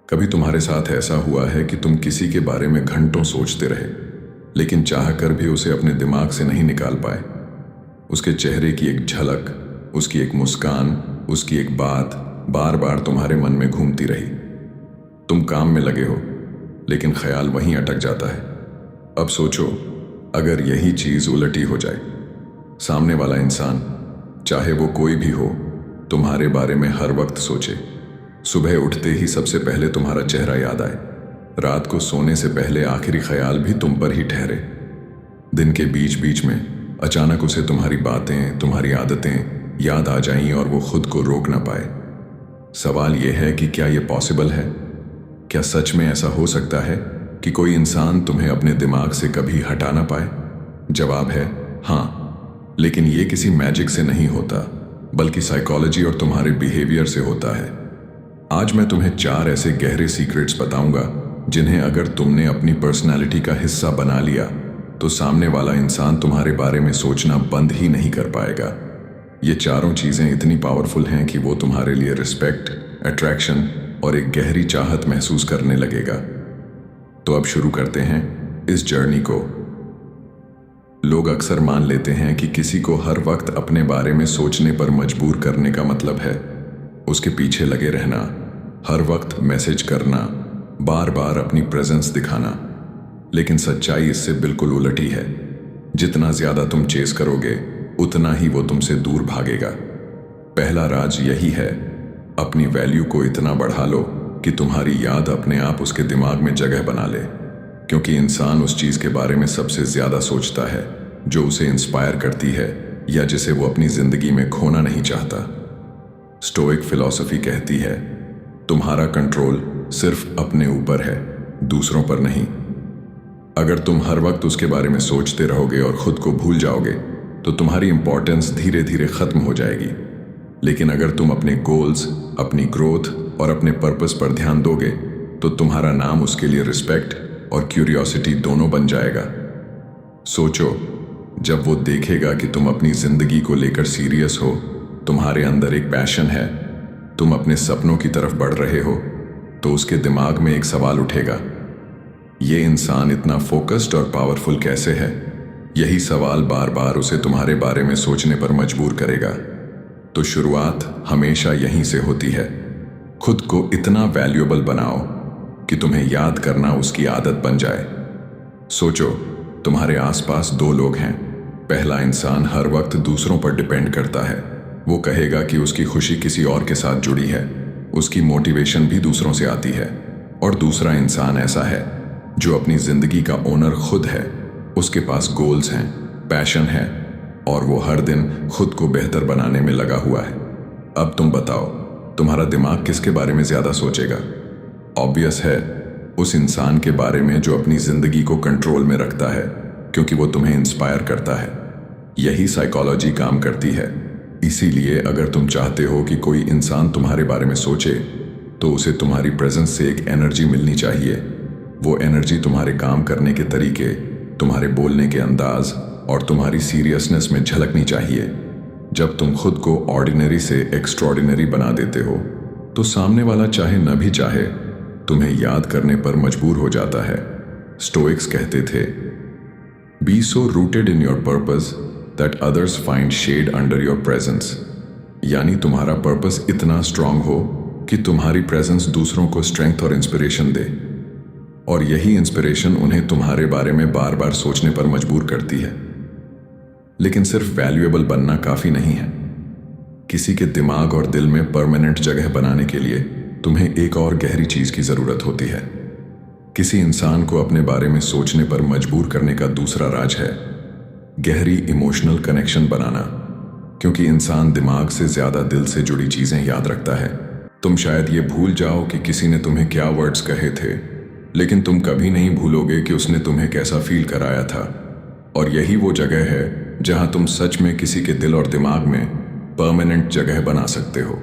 कभी तुम्हारे साथ ऐसा हुआ है कि तुम किसी के बारे में घंटों सोचते रहे, लेकिन चाह कर भी उसे अपने दिमाग से नहीं निकाल पाए। उसके चेहरे की एक झलक, उसकी एक मुस्कान, उसकी एक बात बार बार तुम्हारे मन में घूमती रही। तुम काम में लगे हो, लेकिन ख्याल वहीं अटक जाता है। अब सोचो, अगर यही चीज उलटी हो जाए। सामने वाला इंसान, चाहे वो कोई भी हो, तुम्हारे बारे में हर वक्त सोचे। सुबह उठते ही सबसे पहले तुम्हारा चेहरा याद आए, रात को सोने से पहले आखिरी ख्याल भी तुम पर ही ठहरे। दिन के बीच बीच में अचानक उसे तुम्हारी बातें, तुम्हारी आदतें याद आ जाएं और वो खुद को रोक ना पाए। सवाल यह है कि क्या ये पॉसिबल है? क्या सच में ऐसा हो सकता है कि कोई इंसान तुम्हें अपने दिमाग से कभी हटा ना पाए? जवाब है हाँ, लेकिन ये किसी मैजिक से नहीं होता, बल्कि साइकोलॉजी और तुम्हारे बिहेवियर से होता है। आज मैं तुम्हें 4 ऐसे गहरे सीक्रेट्स बताऊंगा जिन्हें अगर तुमने अपनी पर्सनालिटी का हिस्सा बना लिया तो सामने वाला इंसान तुम्हारे बारे में सोचना बंद ही नहीं कर पाएगा। ये चारों चीजें इतनी पावरफुल हैं कि वो तुम्हारे लिए रिस्पेक्ट, अट्रैक्शन और एक गहरी चाहत महसूस करने लगेगा। तो अब शुरू करते हैं इस जर्नी को। लोग अक्सर मान लेते हैं कि किसी को हर वक्त अपने बारे में सोचने पर मजबूर करने का मतलब है उसके पीछे लगे रहना, हर वक्त मैसेज करना, बार बार अपनी प्रेजेंस दिखाना। लेकिन सच्चाई इससे बिल्कुल उलटी है। जितना ज्यादा तुम चेस करोगे, उतना ही वो तुमसे दूर भागेगा। पहला राज यही है, अपनी वैल्यू को इतना बढ़ा लो कि तुम्हारी याद अपने आप उसके दिमाग में जगह बना ले। क्योंकि इंसान उस चीज के बारे में सबसे ज्यादा सोचता है जो उसे इंस्पायर करती है या जिसे वो अपनी जिंदगी में खोना नहीं चाहता। स्टोइक फिलॉसफी कहती है, तुम्हारा कंट्रोल सिर्फ अपने ऊपर है, दूसरों पर नहीं। अगर तुम हर वक्त उसके बारे में सोचते रहोगे और खुद को भूल जाओगे तो तुम्हारी इंपॉर्टेंस धीरे धीरे खत्म हो जाएगी। लेकिन अगर तुम अपने गोल्स, अपनी ग्रोथ और अपने पर्पस पर ध्यान दोगे तो तुम्हारा नाम उसके लिए रिस्पेक्ट और क्यूरियोसिटी दोनों बन जाएगा। सोचो, जब वो देखेगा कि तुम अपनी जिंदगी को लेकर सीरियस हो, तुम्हारे अंदर एक पैशन है, तुम अपने सपनों की तरफ बढ़ रहे हो, तो उसके दिमाग में एक सवाल उठेगा, ये इंसान इतना फोकस्ड और पावरफुल कैसे है? यही सवाल बार बार उसे तुम्हारे बारे में सोचने पर मजबूर करेगा। तो शुरुआत हमेशा यहीं से होती है। खुद को इतना वैल्यूएबल बनाओ कि तुम्हें याद करना उसकी आदत बन जाए। सोचो, तुम्हारे आसपास 2 लोग हैं। पहला इंसान हर वक्त दूसरों पर डिपेंड करता है। वो कहेगा कि उसकी खुशी किसी और के साथ जुड़ी है, उसकी मोटिवेशन भी दूसरों से आती है। और दूसरा इंसान ऐसा है जो अपनी जिंदगी का ओनर खुद है। उसके पास गोल्स हैं, पैशन है और वो हर दिन खुद को बेहतर बनाने में लगा हुआ है। अब तुम बताओ, तुम्हारा दिमाग किसके बारे में ज्यादा सोचेगा? ऑब्वियस है, उस इंसान के बारे में जो अपनी जिंदगी को कंट्रोल में रखता है, क्योंकि वो तुम्हें इंस्पायर करता है। यही साइकोलॉजी काम करती है। इसीलिए अगर तुम चाहते हो कि कोई इंसान तुम्हारे बारे में सोचे तो उसे तुम्हारी प्रेजेंस से एक एनर्जी मिलनी चाहिए। वो एनर्जी तुम्हारे काम करने के तरीके, तुम्हारे बोलने के अंदाज और तुम्हारी सीरियसनेस में झलकनी चाहिए। जब तुम खुद को ऑर्डिनरी से एक्स्ट्रॉर्डिनरी बना देते हो तो सामने वाला चाहे न भी चाहे तुम्हें याद करने पर मजबूर हो जाता है। स्टोइक्स कहते थे, be so rooted in your purpose that others find shade under your presence. यानी तुम्हारा पर्पस इतना स्ट्रांग हो कि तुम्हारी प्रेजेंस दूसरों को स्ट्रेंथ और इंस्पिरेशन दे, और यही इंस्पिरेशन उन्हें तुम्हारे बारे में बार बार सोचने पर मजबूर करती है। लेकिन सिर्फ वैल्यूएबल बनना काफी नहीं है। किसी के दिमाग और दिल में परमानेंट जगह बनाने के लिए तुम्हें एक और गहरी चीज की जरूरत होती है। किसी इंसान को अपने बारे में सोचने पर मजबूर करने का दूसरा राज है गहरी इमोशनल कनेक्शन बनाना। क्योंकि इंसान दिमाग से ज्यादा दिल से जुड़ी चीजें याद रखता है। तुम शायद ये भूल जाओ कि किसी ने तुम्हें क्या वर्ड्स कहे थे, लेकिन तुम कभी नहीं भूलोगे कि उसने तुम्हें कैसा फील कराया था। और यही वो जगह है जहां तुम सच में किसी के दिल और दिमाग में परमानेंट जगह बना सकते हो।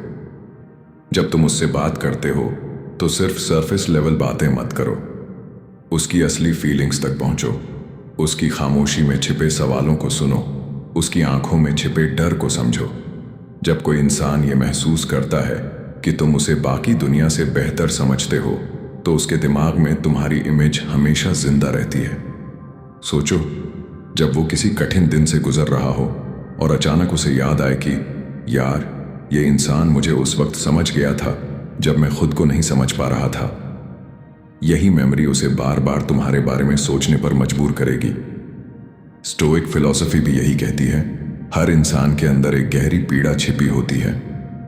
जब तुम उससे बात करते हो तो सिर्फ सरफेस लेवल बातें मत करो, उसकी असली फीलिंग्स तक पहुंचो। उसकी खामोशी में छिपे सवालों को सुनो, उसकी आंखों में छिपे डर को समझो। जब कोई इंसान ये महसूस करता है कि तुम उसे बाकी दुनिया से बेहतर समझते हो, तो उसके दिमाग में तुम्हारी इमेज हमेशा जिंदा रहती है। सोचो, जब वो किसी कठिन दिन से गुजर रहा हो और अचानक उसे याद आए कि यार, ये इंसान मुझे उस वक्त समझ गया था जब मैं खुद को नहीं समझ पा रहा था। यही मेमोरी उसे बार बार तुम्हारे बारे में सोचने पर मजबूर करेगी। स्टोइक फिलॉसफी भी यही कहती है, हर इंसान के अंदर एक गहरी पीड़ा छिपी होती है,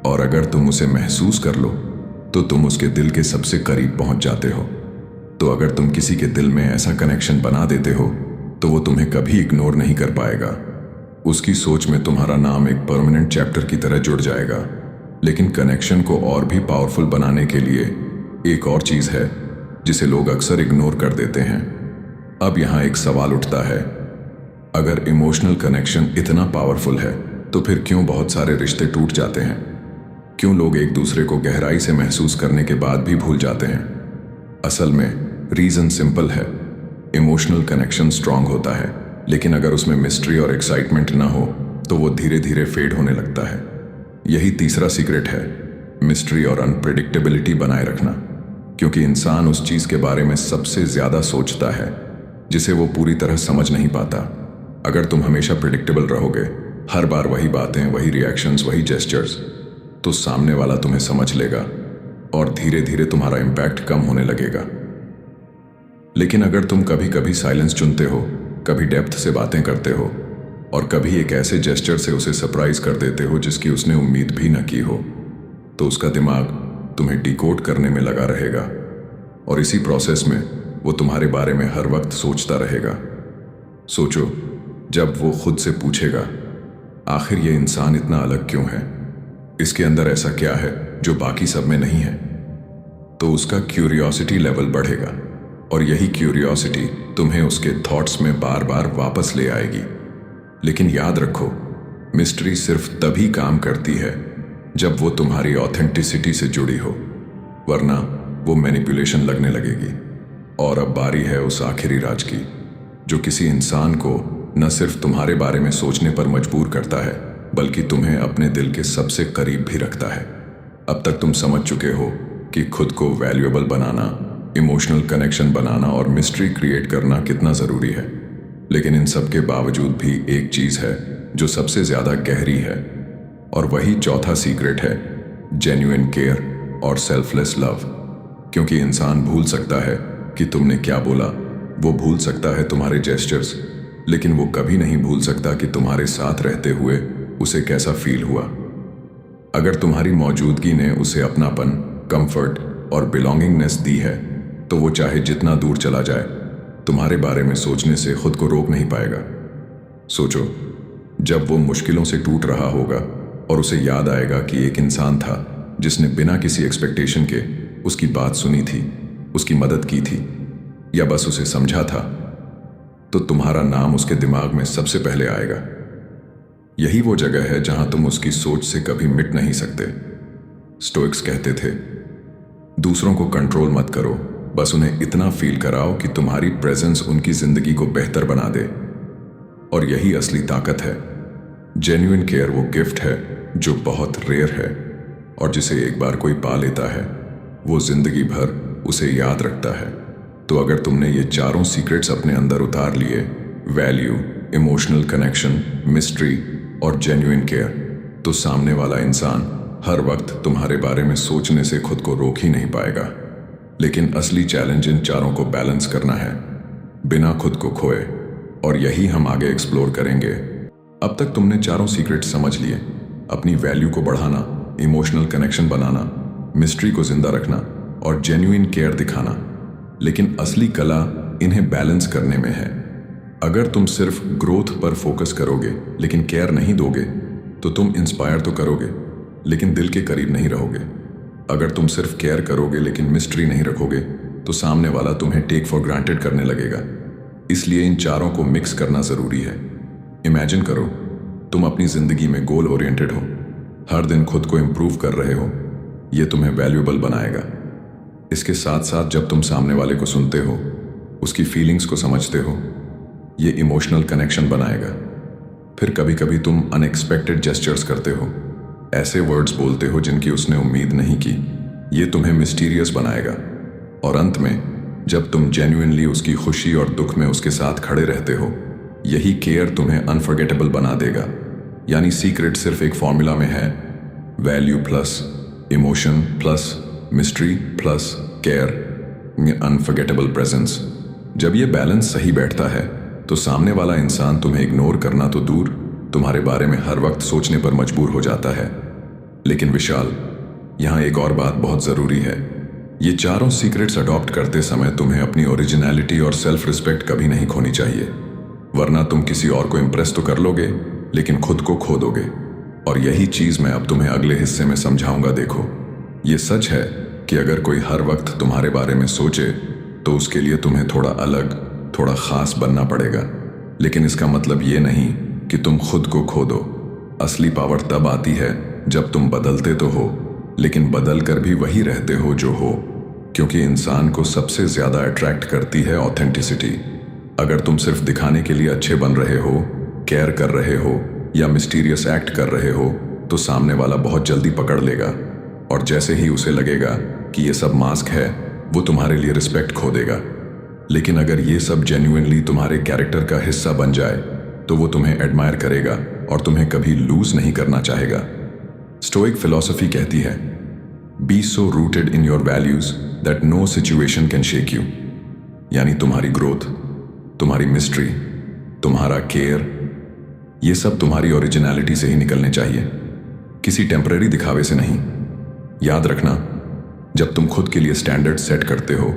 और अगर तुम उसे महसूस कर लो तो तुम उसके दिल के सबसे करीब पहुंच जाते हो। तो अगर तुम किसी के दिल में ऐसा कनेक्शन बना देते हो तो वो तुम्हें कभी इग्नोर नहीं कर पाएगा। उसकी सोच में तुम्हारा नाम एक परमानेंट चैप्टर की तरह जुड़ जाएगा। लेकिन कनेक्शन को और भी पावरफुल बनाने के लिए एक और चीज है जिसे लोग अक्सर इग्नोर कर देते हैं। अब यहां एक सवाल उठता है, अगर इमोशनल कनेक्शन इतना पावरफुल है तो फिर क्यों बहुत सारे रिश्ते टूट जाते हैं? क्यों लोग एक दूसरे को गहराई से महसूस करने के बाद भी भूल जाते हैं? असल में रीजन सिंपल है, इमोशनल कनेक्शन स्ट्रांग होता है, लेकिन अगर उसमें मिस्ट्री और एक्साइटमेंट ना हो तो वो धीरे धीरे फेड होने लगता है। यही तीसरा सीक्रेट है, मिस्ट्री और अनप्रेडिक्टेबिलिटी बनाए रखना। क्योंकि इंसान उस चीज के बारे में सबसे ज्यादा सोचता है जिसे वो पूरी तरह समझ नहीं पाता। अगर तुम हमेशा प्रिडिक्टेबल रहोगे, हर बार वही बातें, वही रिएक्शंस, वही जेस्चर्स, तो सामने वाला तुम्हें समझ लेगा और धीरे धीरे तुम्हारा इम्पैक्ट कम होने लगेगा। लेकिन अगर तुम कभी कभी साइलेंस चुनते हो, कभी डेप्थ से बातें करते हो और कभी एक ऐसे जेस्चर से उसे सरप्राइज कर देते हो जिसकी उसने उम्मीद भी न की हो, तो उसका दिमाग तुम्हें डिकोड करने में लगा रहेगा और इसी प्रोसेस में वो तुम्हारे बारे में हर वक्त सोचता रहेगा। सोचो, जब वो खुद से पूछेगा, आखिर ये इंसान इतना अलग क्यों है, इसके अंदर ऐसा क्या है जो बाकी सब में नहीं है, तो उसका क्यूरियोसिटी लेवल बढ़ेगा और यही क्यूरियोसिटी तुम्हें उसके थॉट्स में बार बार वापस ले आएगी। लेकिन याद रखो, मिस्ट्री सिर्फ तभी काम करती है जब वो तुम्हारी ऑथेंटिसिटी से जुड़ी हो, वरना वो मैनिपुलेशन लगने लगेगी। और अब बारी है उस आखिरी राज की, जो किसी इंसान को न सिर्फ तुम्हारे बारे में सोचने पर मजबूर करता है, बल्कि तुम्हें अपने दिल के सबसे करीब भी रखता है। अब तक तुम समझ चुके हो कि खुद को वैल्यूएबल बनाना, इमोशनल कनेक्शन बनाना और मिस्ट्री क्रिएट करना कितना ज़रूरी है। लेकिन इन सब के बावजूद भी एक चीज़ है जो सबसे ज़्यादा गहरी है, और वही चौथा सीक्रेट है, जेन्युइन केयर और सेल्फलेस लव। क्योंकि इंसान भूल सकता है कि तुमने क्या बोला, वो भूल सकता है तुम्हारे जेस्चर्स, लेकिन वो कभी नहीं भूल सकता कि तुम्हारे साथ रहते हुए उसे कैसा फील हुआ। अगर तुम्हारी मौजूदगी ने उसे अपनापन, कंफर्ट और बिलोंगिंगनेस दी है, तो वो चाहे जितना दूर चला जाए, तुम्हारे बारे में सोचने से खुद को रोक नहीं पाएगा। सोचो, जब वो मुश्किलों से टूट रहा होगा और उसे याद आएगा कि एक इंसान था जिसने बिना किसी एक्सपेक्टेशन के उसकी बात सुनी थी, उसकी मदद की थी, या बस उसे समझा था, तो तुम्हारा नाम उसके दिमाग में सबसे पहले आएगा। यही वो जगह है जहां तुम उसकी सोच से कभी मिट नहीं सकते। स्टोइक्स कहते थे, दूसरों को कंट्रोल मत करो, बस उन्हें इतना फील कराओ कि तुम्हारी प्रेजेंस उनकी जिंदगी को बेहतर बना दे। और यही असली ताकत है। जेन्युइन केयर वो गिफ्ट है जो बहुत रेयर है, और जिसे एक बार कोई पा लेता है, वो जिंदगी भर उसे याद रखता है। तो अगर तुमने ये चारों सीक्रेट्स अपने अंदर उतार लिए, वैल्यू, इमोशनल कनेक्शन, मिस्ट्री और जेन्युइन केयर, तो सामने वाला इंसान हर वक्त तुम्हारे बारे में सोचने से खुद को रोक ही नहीं पाएगा। लेकिन असली चैलेंज इन चारों को बैलेंस करना है, बिना खुद को खोए, और यही हम आगे एक्सप्लोर करेंगे। अब तक तुमने चारों सीक्रेट समझ लिए, अपनी वैल्यू को बढ़ाना, इमोशनल कनेक्शन बनाना, मिस्ट्री को जिंदा रखना और जेन्युइन केयर दिखाना। लेकिन असली कला इन्हें बैलेंस करने में है। अगर तुम सिर्फ ग्रोथ पर फोकस करोगे लेकिन केयर नहीं दोगे, तो तुम इंस्पायर तो करोगे लेकिन दिल के करीब नहीं रहोगे। अगर तुम सिर्फ केयर करोगे लेकिन मिस्ट्री नहीं रखोगे, तो सामने वाला तुम्हें टेक फॉर ग्रांटेड करने लगेगा। इसलिए इन चारों को मिक्स करना जरूरी है। इमेजिन करो, तुम अपनी जिंदगी में गोल ओरिएंटेड हो, हर दिन खुद को इम्प्रूव कर रहे हो। ये तुम्हें वैल्यूएबल बनाएगा। इसके साथ साथ जब तुम सामने वाले को सुनते हो, उसकी फीलिंग्स को समझते हो, ये इमोशनल कनेक्शन बनाएगा। फिर कभी कभी तुम अनएक्सपेक्टेड जेस्चर्स करते हो, ऐसे वर्ड्स बोलते हो जिनकी उसने उम्मीद नहीं की। ये तुम्हें मिस्टीरियस बनाएगा। और अंत में जब तुम जेन्युइनली उसकी खुशी और दुख में उसके साथ खड़े रहते हो, यही केयर तुम्हें अनफॉरगेटेबल बना देगा। यानी सीक्रेट सिर्फ एक फॉर्मूला में है, value plus emotion plus mystery plus care, unforgettable presence. जब ये बैलेंस सही बैठता है तो सामने वाला इंसान तुम्हें इग्नोर करना तो दूर, तुम्हारे बारे में हर वक्त सोचने पर मजबूर हो जाता है। लेकिन विशाल, यहाँ एक और बात बहुत ज़रूरी है। ये चारों सीक्रेट्स अडॉप्ट करते समय तुम्हें अपनी ओरिजिनलिटी और सेल्फ रिस्पेक्ट कभी नहीं खोनी चाहिए, वरना तुम किसी और को इम्प्रेस तो कर लोगे लेकिन खुद को खो दोगे। और यही चीज़ मैं अब तुम्हें अगले हिस्से में समझाऊंगा। देखो, ये सच है कि अगर कोई हर वक्त तुम्हारे बारे में सोचे तो उसके लिए तुम्हें थोड़ा अलग, थोड़ा खास बनना पड़ेगा। लेकिन इसका मतलब ये नहीं कि तुम खुद को खो दो। असली पावर तब आती है जब तुम बदलते तो हो, लेकिन बदल कर भी वही रहते हो जो हो, क्योंकि इंसान को सबसे ज़्यादा अट्रैक्ट करती है ऑथेंटिसिटी। अगर तुम सिर्फ दिखाने के लिए अच्छे बन रहे हो, केयर कर रहे हो या मिस्टीरियस एक्ट कर रहे हो, तो सामने वाला बहुत जल्दी पकड़ लेगा। और जैसे ही उसे लगेगा कि ये सब मास्क है, वो तुम्हारे लिए रिस्पेक्ट खो देगा। लेकिन अगर ये सब जेन्युइनली तुम्हारे कैरेक्टर का हिस्सा बन जाए तो वो तुम्हें एडमायर करेगा और तुम्हें कभी लूज नहीं करना चाहेगा। स्टोइक फिलॉसफी कहती है, be so rooted in your values that no situation can shake you. यानी तुम्हारी ग्रोथ, तुम्हारी मिस्ट्री, तुम्हारा केयर, ये सब तुम्हारी ओरिजिनलिटी से ही निकलने चाहिए, किसी टेम्पररी दिखावे से नहीं। याद रखना, जब तुम खुद के लिए स्टैंडर्ड सेट करते हो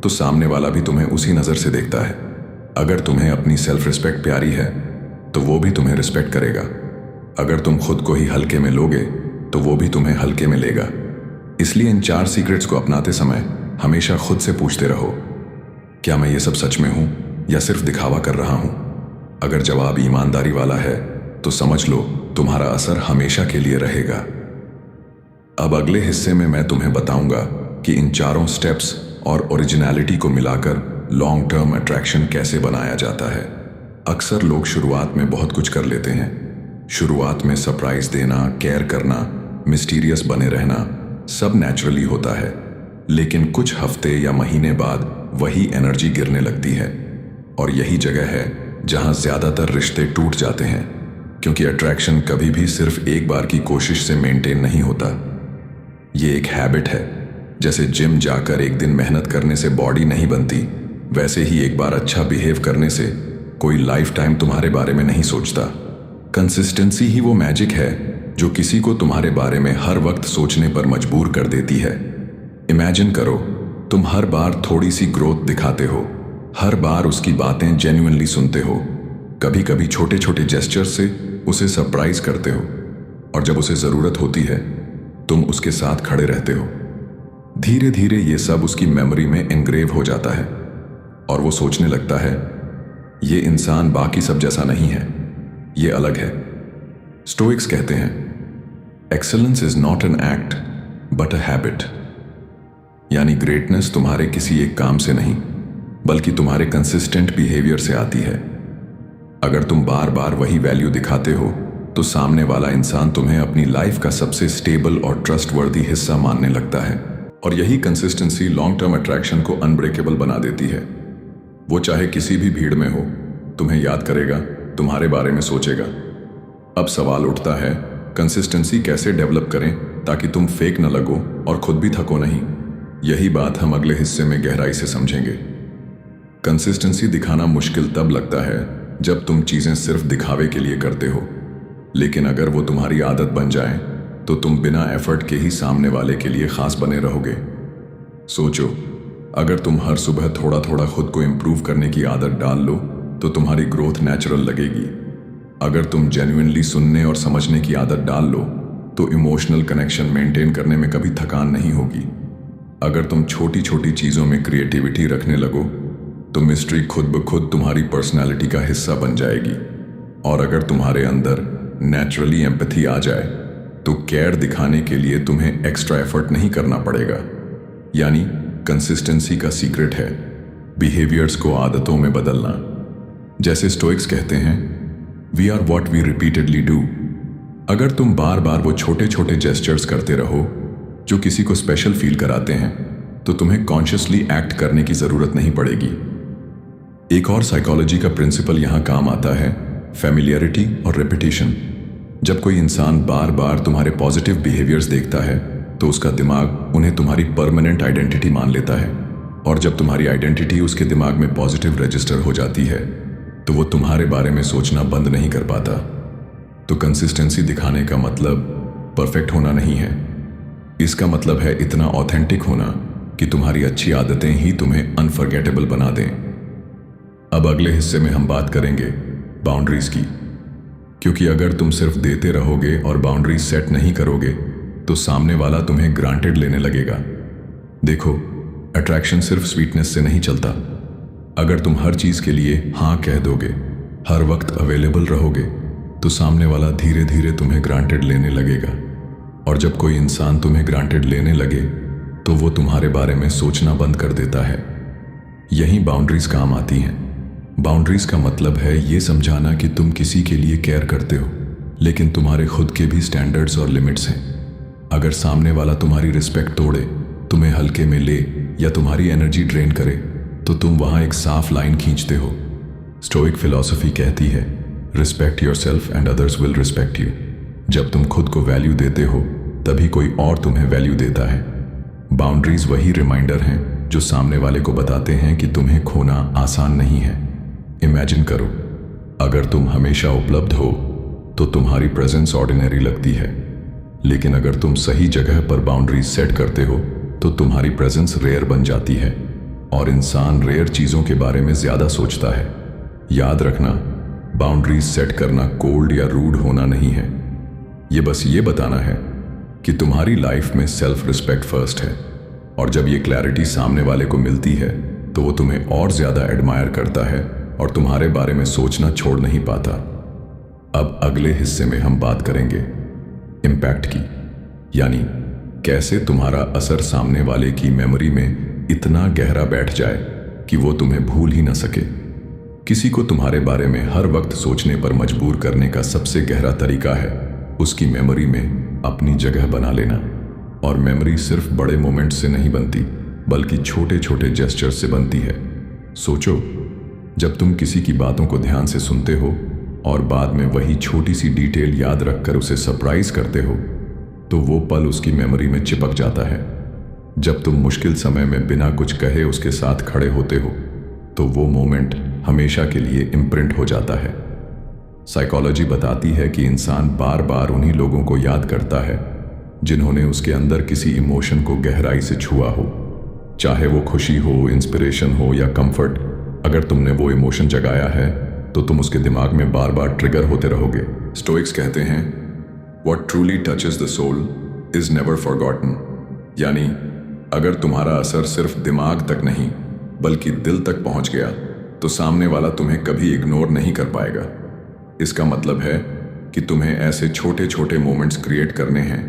तो सामने वाला भी तुम्हें उसी नज़र से देखता है। अगर तुम्हें अपनी सेल्फ रिस्पेक्ट प्यारी है तो वो भी तुम्हें रिस्पेक्ट करेगा। अगर तुम खुद को ही हल्के में लोगे तो वो भी तुम्हें हल्के में लेगा। इसलिए इन 4 सीक्रेट्स को अपनाते समय हमेशा खुद से पूछते रहो, क्या मैं ये सब सच में हूं या सिर्फ दिखावा कर रहा हूं? अगर जवाब ईमानदारी वाला है तो समझ लो तुम्हारा असर हमेशा के लिए रहेगा। अब अगले हिस्से में मैं तुम्हें बताऊंगा कि इन चारों स्टेप्स और ओरिजिनलिटी को मिलाकर लॉन्ग टर्म अट्रैक्शन कैसे बनाया जाता है। अक्सर लोग शुरुआत में बहुत कुछ कर लेते हैं। शुरुआत में सरप्राइज देना, केयर करना, मिस्टीरियस बने रहना, सब नेचुरली होता है। लेकिन कुछ हफ्ते या महीने बाद वही एनर्जी गिरने लगती है। और यही जगह है जहां ज्यादातर रिश्ते टूट जाते हैं, क्योंकि अट्रैक्शन कभी भी सिर्फ एक बार की कोशिश से मेंटेन नहीं होता। ये एक हैबिट है। जैसे जिम जाकर एक दिन मेहनत करने से बॉडी नहीं बनती, वैसे ही एक बार अच्छा बिहेव करने से कोई लाइफ टाइम तुम्हारे बारे में नहीं सोचता। कंसिस्टेंसी ही वो मैजिक है जो किसी को तुम्हारे बारे में हर वक्त सोचने पर मजबूर कर देती है। इमेजिन करो, तुम हर बार थोड़ी सी ग्रोथ दिखाते हो, हर बार उसकी बातें जेन्युइनली सुनते हो, कभी कभी छोटे छोटे जेस्चर्स से उसे सरप्राइज करते हो, और जब उसे ज़रूरत होती है तुम उसके साथ खड़े रहते हो। धीरे धीरे ये सब उसकी मेमोरी में एनग्रेव हो जाता है और वो सोचने लगता है, ये इंसान बाकी सब जैसा नहीं है, ये अलग है। स्टोइक्स कहते हैं, excellence is not an act but a habit. यानी ग्रेटनेस तुम्हारे किसी एक काम से नहीं, बल्कि तुम्हारे कंसिस्टेंट बिहेवियर से आती है। अगर तुम बार बार वही वैल्यू दिखाते हो तो सामने वाला इंसान तुम्हें अपनी लाइफ का सबसे स्टेबल और ट्रस्टवर्दी हिस्सा मानने लगता है। और यही कंसिस्टेंसी लॉन्ग टर्म अट्रैक्शन को अनब्रेकेबल बना देती है। वो चाहे किसी भी भीड़ में हो, तुम्हें याद करेगा, तुम्हारे बारे में सोचेगा। अब सवाल उठता है, कंसिस्टेंसी कैसे डेवलप करें ताकि तुम फेक न लगो और खुद भी थको नहीं। यही बात हम अगले हिस्से में गहराई से समझेंगे। कंसिस्टेंसी दिखाना मुश्किल तब लगता है जब तुम चीजें सिर्फ दिखावे के लिए करते हो, लेकिन अगर वो तुम्हारी आदत बन जाए तो तुम बिना एफर्ट के ही सामने वाले के लिए खास बने रहोगे। सोचो, अगर तुम हर सुबह थोड़ा थोड़ा खुद को इम्प्रूव करने की आदत डाल लो तो तुम्हारी ग्रोथ नेचुरल लगेगी। अगर तुम जेन्युइनली सुनने और समझने की आदत डाल लो तो इमोशनल कनेक्शन मेंटेन करने में कभी थकान नहीं होगी। अगर तुम छोटी छोटी चीज़ों में क्रिएटिविटी रखने लगो तो मिस्ट्री खुद ब खुद तुम्हारी पर्सनालिटी का हिस्सा बन जाएगी। और अगर तुम्हारे अंदर नेचुरली एम्पैथी आ जाए तो केयर दिखाने के लिए तुम्हें एक्स्ट्रा एफर्ट नहीं करना पड़ेगा। यानी कंसिस्टेंसी का सीक्रेट है बिहेवियर्स को आदतों में बदलना। जैसे स्टोइक्स कहते हैं, we are what we repeatedly do. अगर तुम बार बार वो छोटे छोटे जेस्चर्स करते रहो जो किसी को स्पेशल फील कराते हैं, तो तुम्हें कॉन्शियसली एक्ट करने की जरूरत नहीं पड़ेगी। एक और साइकोलॉजी का प्रिंसिपल यहां काम आता है, फैमिलियरिटी और रेपिटेशन। जब कोई इंसान बार बार तुम्हारे पॉजिटिव बिहेवियर्स देखता है तो उसका दिमाग उन्हें तुम्हारी परमानेंट आइडेंटिटी मान लेता है, और जब तुम्हारी आइडेंटिटी उसके दिमाग में पॉजिटिव रजिस्टर हो जाती है तो वो तुम्हारे बारे में सोचना बंद नहीं कर पाता। तो कंसिस्टेंसी दिखाने का मतलब परफेक्ट होना नहीं है, इसका मतलब है इतना ऑथेंटिक होना कि तुम्हारी अच्छी आदतें ही तुम्हें अनफॉरगेटेबल बना दें। अब अगले हिस्से में हम बात करेंगे बाउंड्रीज की, क्योंकि अगर तुम सिर्फ देते रहोगे और बाउंड्रीज सेट नहीं करोगे तो सामने वाला तुम्हें ग्रांटेड लेने लगेगा। देखो, अट्रैक्शन सिर्फ स्वीटनेस से नहीं चलता। अगर तुम हर चीज के लिए हाँ कह दोगे, हर वक्त अवेलेबल रहोगे, तो सामने वाला धीरे धीरे तुम्हें ग्रांटेड लेने लगेगा। और जब कोई इंसान तुम्हें ग्रांटेड लेने लगे तो वो तुम्हारे बारे में सोचना बंद कर देता है। यही बाउंड्रीज काम आती हैं। बाउंड्रीज का मतलब है ये समझाना कि तुम किसी के लिए केयर करते हो, लेकिन तुम्हारे खुद के भी स्टैंडर्ड्स और लिमिट्स हैं। अगर सामने वाला तुम्हारी रिस्पेक्ट तोड़े, तुम्हें हल्के में ले या तुम्हारी एनर्जी ड्रेन करे, तो तुम वहां एक साफ लाइन खींचते हो। स्टोइक फिलॉसफी कहती है, respect yourself and others will respect you. जब तुम खुद को वैल्यू देते हो तभी कोई और तुम्हें वैल्यू देता है। बाउंड्रीज वही रिमाइंडर हैं जो सामने वाले को बताते हैं कि तुम्हें खोना आसान नहीं है। इमेजिन करो, अगर तुम हमेशा उपलब्ध हो तो तुम्हारी प्रेजेंस ऑर्डिनरी लगती है, लेकिन अगर तुम सही जगह पर बाउंड्रीज सेट करते हो तो तुम्हारी प्रेजेंस रेयर बन जाती है, और इंसान रेयर चीजों के बारे में ज्यादा सोचता है। याद रखना, बाउंड्रीज सेट करना कोल्ड या रूड होना नहीं है, ये बस ये बताना है कि तुम्हारी लाइफ में सेल्फ रिस्पेक्ट फर्स्ट है, और जब ये क्लैरिटी सामने वाले को मिलती है तो वो तुम्हें और ज्यादा एडमायर करता है और तुम्हारे बारे में सोचना छोड़ नहीं पाता। अब अगले हिस्से में हम बात करेंगे इम्पैक्ट की, यानी कैसे तुम्हारा असर सामने वाले की मेमोरी में इतना गहरा बैठ जाए कि वो तुम्हें भूल ही ना सके। किसी को तुम्हारे बारे में हर वक्त सोचने पर मजबूर करने का सबसे गहरा तरीका है उसकी मेमोरी में अपनी जगह बना लेना। और मेमोरी सिर्फ बड़े मोमेंट्स से नहीं बनती, बल्कि छोटे छोटे जेस्चर्स से बनती है। सोचो, जब तुम किसी की बातों को ध्यान से सुनते हो और बाद में वही छोटी सी डिटेल याद रखकर उसे सरप्राइज करते हो, तो वो पल उसकी मेमोरी में चिपक जाता है। जब तुम मुश्किल समय में बिना कुछ कहे उसके साथ खड़े होते हो तो वो मोमेंट हमेशा के लिए इम्प्रिंट हो जाता है। साइकोलॉजी बताती है कि इंसान बार बार उन्हीं लोगों को याद करता है जिन्होंने उसके अंदर किसी इमोशन को गहराई से छुआ हो, चाहे वो खुशी हो, इंस्पिरेशन हो या कंफर्ट। अगर तुमने वो इमोशन जगाया है तो तुम उसके दिमाग में बार बार ट्रिगर होते रहोगे। स्टोइक्स कहते हैं, What truly touches the soul is never forgotten। यानी अगर तुम्हारा असर सिर्फ दिमाग तक नहीं बल्कि दिल तक पहुंच गया तो सामने वाला तुम्हें कभी इग्नोर नहीं कर पाएगा। इसका मतलब है कि तुम्हें ऐसे छोटे छोटे मोमेंट्स क्रिएट करने हैं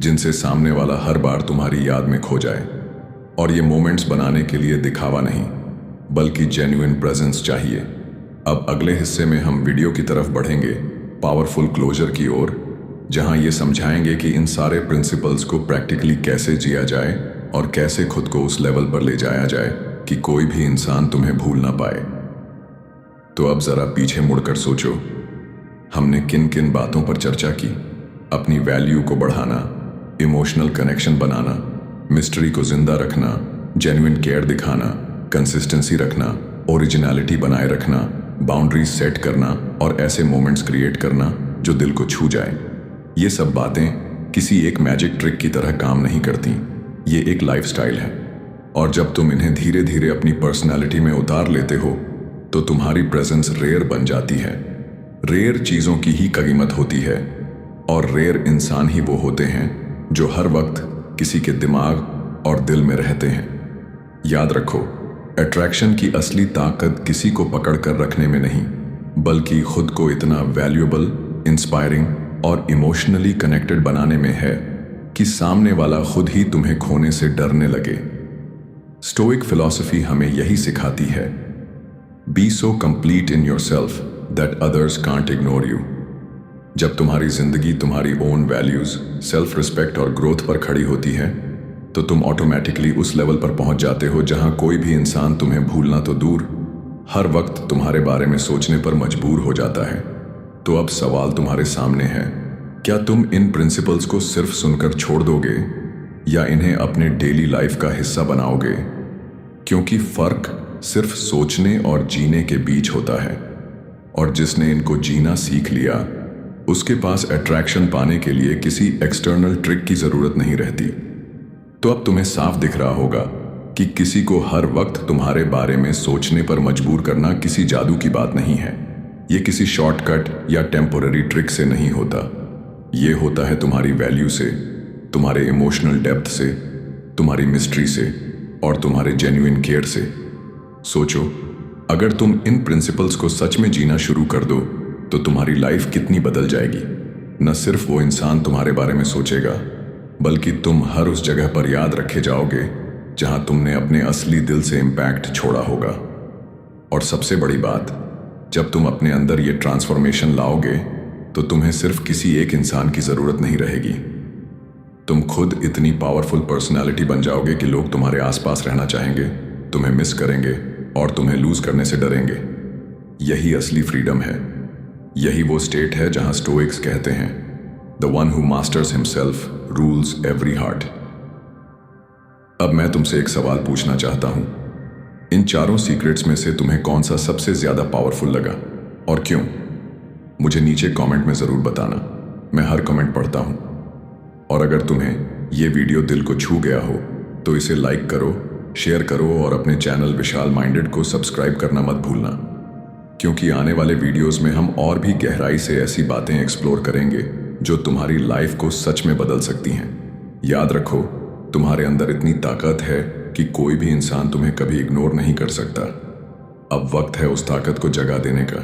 जिनसे सामने वाला हर बार तुम्हारी याद में खो जाए। और ये मोमेंट्स बनाने के लिए दिखावा नहीं बल्कि जेन्युइन प्रेजेंस चाहिए। अब अगले हिस्से में हम वीडियो की तरफ बढ़ेंगे, पावरफुल क्लोजर की ओर, जहां ये समझाएंगे कि इन सारे प्रिंसिपल्स को प्रैक्टिकली कैसे जिया जाए और कैसे खुद को उस लेवल पर ले जाया जाए कि कोई भी इंसान तुम्हें भूल ना पाए। तो अब जरा पीछे मुड़कर सोचो, हमने किन किन बातों पर चर्चा की? अपनी वैल्यू को बढ़ाना, इमोशनल कनेक्शन बनाना, मिस्ट्री को जिंदा रखना, जेन्युइन केयर दिखाना, कंसिस्टेंसी रखना, ओरिजिनलिटी बनाए रखना, बाउंड्रीज सेट करना और ऐसे मोमेंट्स क्रिएट करना जो दिल को छू जाए। ये सब बातें किसी एक मैजिक ट्रिक की तरह काम नहीं करती, ये एक लाइफस्टाइल है। और जब तुम इन्हें धीरे धीरे अपनी पर्सनालिटी में उतार लेते हो तो तुम्हारी प्रेजेंस रेयर बन जाती है। रेयर चीजों की ही कीमत होती है और रेयर इंसान ही वो होते हैं जो हर वक्त किसी के दिमाग और दिल में रहते हैं। याद रखो, अट्रैक्शन की असली ताकत किसी को पकड़ कर रखने में नहीं बल्कि खुद को इतना वैल्यूएबल, इंस्पायरिंग और इमोशनली कनेक्टेड बनाने में है कि सामने वाला खुद ही तुम्हें खोने से डरने लगे। स्टोइक फिलॉसफी हमें यही सिखाती है, be so complete in yourself that others can't ignore you. जब तुम्हारी जिंदगी तुम्हारी ओन वैल्यूज, सेल्फ रिस्पेक्ट और ग्रोथ पर खड़ी होती है तो तुम ऑटोमेटिकली उस लेवल पर पहुंच जाते हो जहां कोई भी इंसान तुम्हें भूलना तो दूर, हर वक्त तुम्हारे बारे में सोचने पर मजबूर हो जाता है। तो अब सवाल तुम्हारे सामने है, क्या तुम इन प्रिंसिपल्स को सिर्फ सुनकर छोड़ दोगे या इन्हें अपने डेली लाइफ का हिस्सा बनाओगे? क्योंकि फर्क सिर्फ सोचने और जीने के बीच होता है, और जिसने इनको जीना सीख लिया उसके पास अट्रैक्शन पाने के लिए किसी एक्सटर्नल ट्रिक की जरूरत नहीं रहती। तो अब तुम्हें साफ दिख रहा होगा कि किसी को हर वक्त तुम्हारे बारे में सोचने पर मजबूर करना किसी जादू की बात नहीं है। ये किसी शॉर्टकट या टेम्पोररी ट्रिक से नहीं होता। ये होता है तुम्हारी वैल्यू से, तुम्हारे इमोशनल डेप्थ से, तुम्हारी मिस्ट्री से और तुम्हारे जेन्युइन केयर से। सोचो, अगर तुम इन प्रिंसिपल्स को सच में जीना शुरू कर दो तो तुम्हारी लाइफ कितनी बदल जाएगी। न सिर्फ वो इंसान तुम्हारे बारे में सोचेगा, बल्कि तुम हर उस जगह पर याद रखे जाओगे जहां तुमने अपने असली दिल से इम्पैक्ट छोड़ा होगा। और सबसे बड़ी बात, जब तुम अपने अंदर ये ट्रांसफॉर्मेशन लाओगे तो तुम्हें सिर्फ किसी एक इंसान की जरूरत नहीं रहेगी। तुम खुद इतनी पावरफुल पर्सनैलिटी बन जाओगे कि लोग तुम्हारे आसपास रहना चाहेंगे, तुम्हें मिस करेंगे और तुम्हें लूज करने से डरेंगे। यही असली फ्रीडम है। यही वो स्टेट है जहां स्टोइक्स कहते हैं, the one who masters himself rules every heart. अब मैं तुमसे एक सवाल पूछना चाहता हूं, इन चारों सीक्रेट्स में से तुम्हें कौन सा सबसे ज्यादा पावरफुल लगा और क्यों? मुझे नीचे कमेंट में जरूर बताना, मैं हर कमेंट पढ़ता हूं। और अगर तुम्हें यह वीडियो दिल को छू गया हो तो इसे लाइक करो, शेयर करो और अपने चैनल विशाल माइंडेड को सब्सक्राइब करना मत भूलना, क्योंकि आने वाले वीडियोस में हम और भी गहराई से ऐसी बातें एक्सप्लोर करेंगे जो तुम्हारी लाइफ को सच में बदल सकती हैं। याद रखो, तुम्हारे अंदर इतनी ताकत है कि कोई भी इंसान तुम्हें कभी इग्नोर नहीं कर सकता। अब वक्त है उस ताकत को जगा देने का।